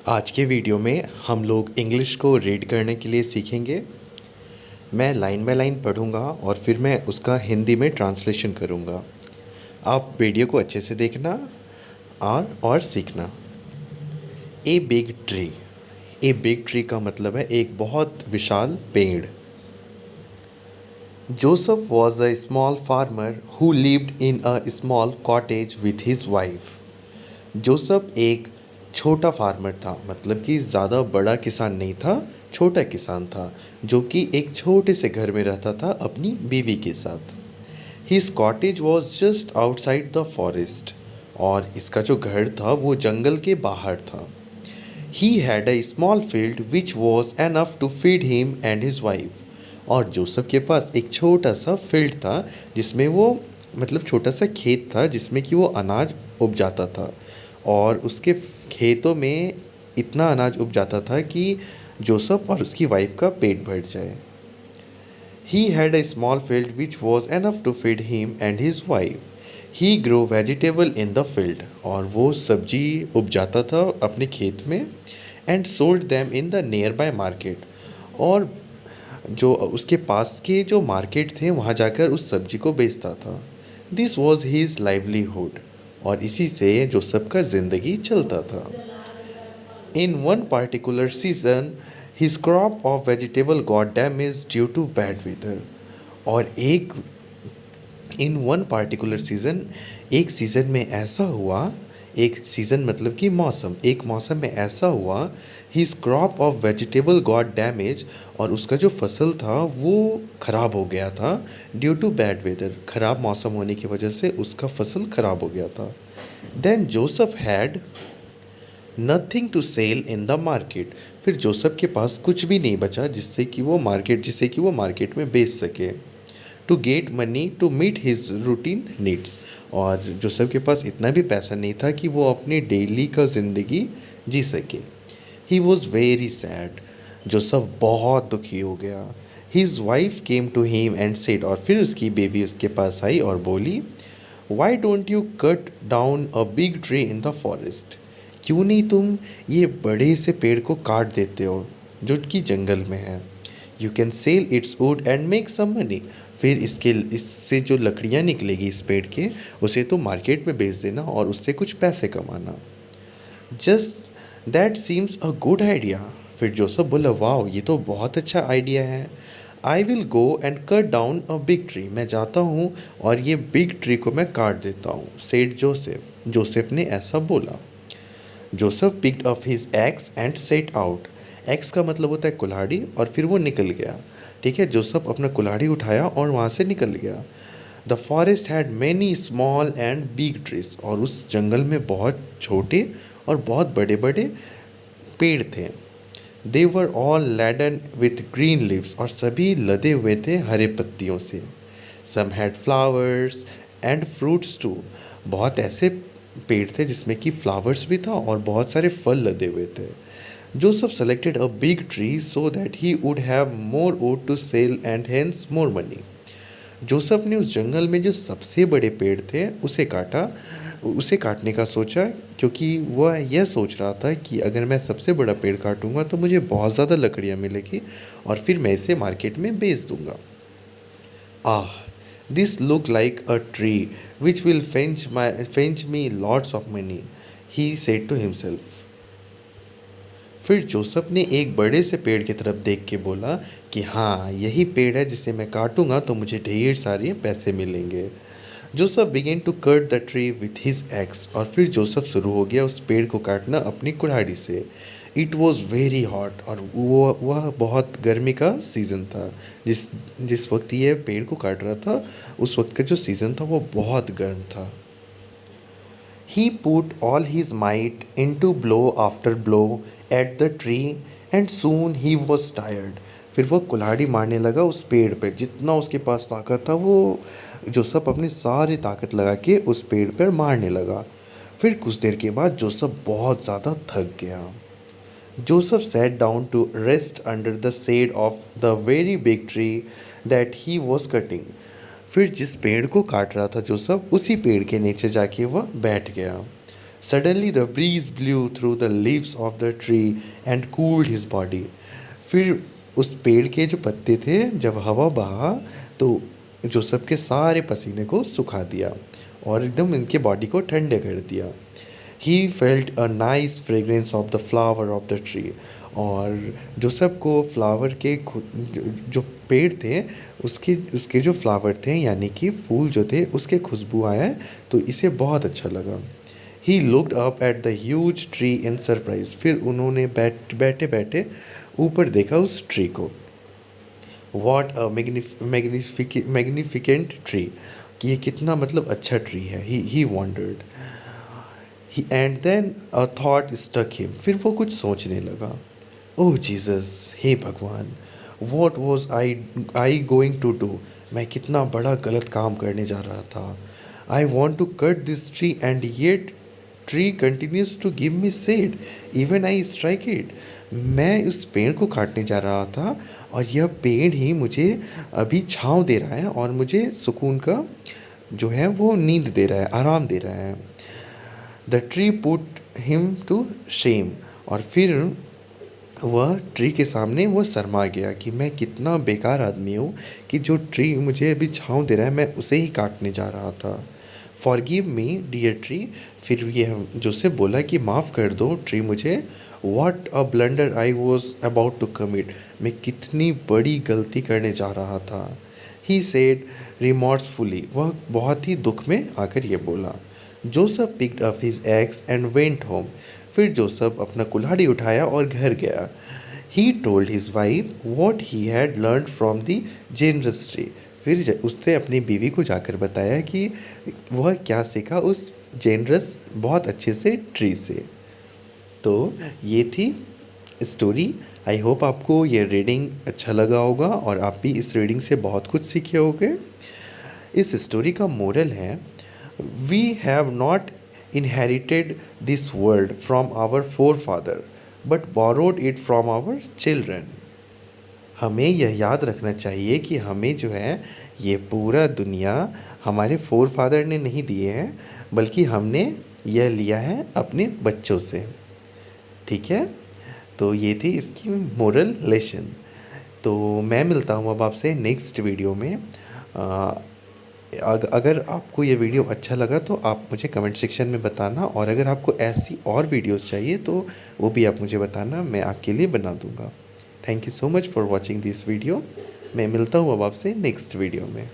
आज के वीडियो में हम लोग इंग्लिश को रीड करने के लिए सीखेंगे। मैं लाइन बाय लाइन पढ़ूंगा और फिर मैं उसका हिंदी में ट्रांसलेशन करूंगा। आप वीडियो को अच्छे से देखना और सीखना। A big tree. A big tree का मतलब है एक बहुत विशाल पेड़। Joseph was a small farmer who lived in a small cottage with his wife. Joseph एक छोटा फार्मर था, मतलब कि ज़्यादा बड़ा किसान नहीं था, छोटा किसान था जो कि एक छोटे से घर में रहता था अपनी बीवी के साथ। His cottage was just outside the forest. और इसका जो घर था वो जंगल के बाहर था। He had a small field which was enough to feed him and his wife. और जोसेफ के पास एक छोटा सा फील्ड था जिसमें वो, मतलब छोटा सा खेत था जिसमें कि वो अनाज उग जाता था। और उसके खेतों में इतना अनाज उग जाता था कि जोसेफ और उसकी वाइफ का पेट भर जाए। He had a small field which was enough to feed him and his wife. He grow vegetable in the field. और वो सब्जी उग जाता था अपने खेत में। And sold them in the near by market. और जो उसके पास के जो मार्केट थे वहाँ जाकर उस सब्जी को बेचता था। This was his livelihood. और इसी से जो सबका ज़िंदगी चलता था। In one particular season his crop of vegetable got damaged due to bad weather। और एक इन वन particular सीज़न, एक सीज़न में ऐसा हुआ, एक सीज़न मतलब कि मौसम, एक मौसम में ऐसा हुआ his crop of vegetable got damaged। और उसका जो फसल था वो ख़राब हो गया था ड्यू टू बैड वेदर। ख़राब मौसम होने की वजह से उसका फसल ख़राब हो गया था। Then Joseph had nothing to sell in the market. फिर जोसेफ के पास कुछ भी नहीं बचा जिससे कि वो मार्केट में बेच सके। To get money to meet his routine needs. और जोसेफ के पास इतना भी पैसा नहीं था कि वो अपनी डेली का ज़िंदगी जी सके। He was very sad. Joseph बहुत दुखी हो गया। His wife came to him and said. और फिर उसकी बेबी उसके पास आई और बोली, why don't you cut down a big tree in the forest. क्यों नहीं तुम ये बड़े से पेड़ को काट देते हो जो कि जंगल में है। You can sell its wood and make some money. फिर इससे जो लकड़ियाँ निकलेगी इस पेड़ के, उसे तो मार्केट में बेच देना और उससे कुछ पैसे कमाना। Just that seems a good idea. फिर जोसेफ बोला, वाह ये तो बहुत अच्छा आइडिया है। I will go and cut down a big tree. मैं जाता हूँ और ये बिग ट्री को मैं काट देता हूँ, सेड जोसेफ। जोसेफ ने ऐसा बोला। Joseph picked up his axe and set out. X का मतलब होता है कुल्हाड़ी, और फिर वो निकल गया। ठीक है, जोसेफ अपना कुल्हाड़ी उठाया और वहाँ से निकल गया। The forest had many small and big trees. और उस जंगल में बहुत छोटे और बहुत बड़े बड़े पेड़ थे। They were all laden with green leaves. और सभी लदे हुए थे हरे पत्तियों से। Some had flowers and fruits too. बहुत ऐसे पेड़ थे जिसमें कि फ्लावर्स भी था और बहुत सारे फल लदे हुए थे। Joseph selected a big tree so that he would have more wood to sell and hence more money. Joseph ने उस जंगल में जो सबसे बड़े पेड़ थे उसे काटने का सोचा, क्योंकि वह यह सोच रहा था कि अगर मैं सबसे बड़ा पेड़ काटूंगा तो मुझे बहुत ज़्यादा लकड़ियाँ मिलेगी और फिर मैं इसे मार्केट में बेच दूंगा। Ah, this look like a tree which will fetch me lots of money, he said to himself। फिर जोसेफ ने एक बड़े से पेड़ की तरफ देख के बोला कि हाँ यही पेड़ है जिसे मैं काटूंगा तो मुझे ढेर सारे पैसे मिलेंगे। Joseph began to cut the tree with his axe. और फिर जोसेफ शुरू हो गया उस पेड़ को काटना अपनी कुल्हाड़ी से। It was very hot. और वह बहुत गर्मी का सीज़न था। जिस जिस वक्त ये पेड़ को काट रहा था उस वक्त का जो सीज़न था वो बहुत गर्म था। He put all his might into blow after blow at the tree and soon he was tired। फिर वो कुल्हाड़ी मारने लगा उस पेड़ पे, जितना उसके पास ताकत था वो जोसेफ अपनी सारी ताकत लगा के उस पेड़ पर मारने लगा। फिर कुछ देर के बाद जोसेफ बहुत ज़्यादा थक गया। Joseph sat down to rest under the shade of the very big tree that he was cutting। फिर जिस पेड़ को काट रहा था जोसेफ, उसी पेड़ के नीचे जाके वह बैठ गया। Suddenly the breeze blew through the leaves of the tree and cooled his body. फिर उस पेड़ के जो पत्ते थे, जब हवा बहा तो जोसेफ के सारे पसीने को सुखा दिया और एकदम इनके बॉडी को ठंडे कर दिया. He felt a nice fragrance of the flower of the tree. और जोसेफ को फ्लावर के जो पेड़ थे उसके उसके जो फ्लावर थे यानी कि फूल जो थे उसके खुशबू आए तो इसे बहुत अच्छा लगा. He looked up at the huge tree in surprise. फिर उन्होंने बैठे बैठे ऊपर देखा उस ट्री को. वॉट अ मैग्निफिकेंट ट्री, कि ये कितना मतलब अच्छा ट्री है. He wondered he and then a thought struck him. फिर वो कुछ सोचने लगा. ओह जीसस, हे भगवान, what was I going to do. मैं कितना बड़ा गलत काम करने जा रहा था. I want to cut this tree and yet tree continues to give me shade even I strike it. मैं उस पेड़ को काटने जा रहा था और यह पेड़ ही मुझे अभी छाँव दे रहा है और मुझे सुकून का जो है वो नींद दे रहा है, आराम दे रहा है. The tree put him to shame. और फिर वह ट्री के सामने वो शर्मा गया कि मैं कितना बेकार आदमी हूँ कि जो ट्री मुझे अभी छाँव दे रहा है मैं उसे ही काटने जा रहा था. Forgive me dear tree. फिर ये जोसेफ बोला कि माफ़ कर दो ट्री मुझे. What a blunder I was about to commit. मैं कितनी बड़ी गलती करने जा रहा था. He said remorsefully. वह बहुत ही दुख में आकर ये बोला. Joseph picked up his axe and went home. फिर जोसेफ अपना कुल्हाड़ी उठाया और घर गया. He told his wife what he had learn from the generous tree. फिर उसने अपनी बीवी को जाकर बताया कि वह क्या सीखा उस जेनरस बहुत अच्छे से ट्री से. तो ये थी स्टोरी. आई होप आपको ये रीडिंग अच्छा लगा होगा और आप भी इस रीडिंग से बहुत कुछ सीखे होंगे. इस स्टोरी का मोरल है, we have not inherited this world from our forefather but borrowed it from our children. हमें यह याद रखना चाहिए कि हमें जो है ये पूरा दुनिया हमारे फोर फादर ने नहीं दिए हैं बल्कि हमने यह लिया है अपने बच्चों से. ठीक है, तो ये थी इसकी मोरल लेसन. तो मैं मिलता हूँ अब आपसे नेक्स्ट वीडियो में. अगर आपको ये वीडियो अच्छा लगा तो आप मुझे कमेंट सेक्शन में बताना और अगर आपको ऐसी और वीडियोस चाहिए तो वो भी आप मुझे बताना, मैं आपके लिए बना दूँगा. Thank you so much for watching this video. मैं मिलता हूँ अब आपसे नेक्स्ट वीडियो में.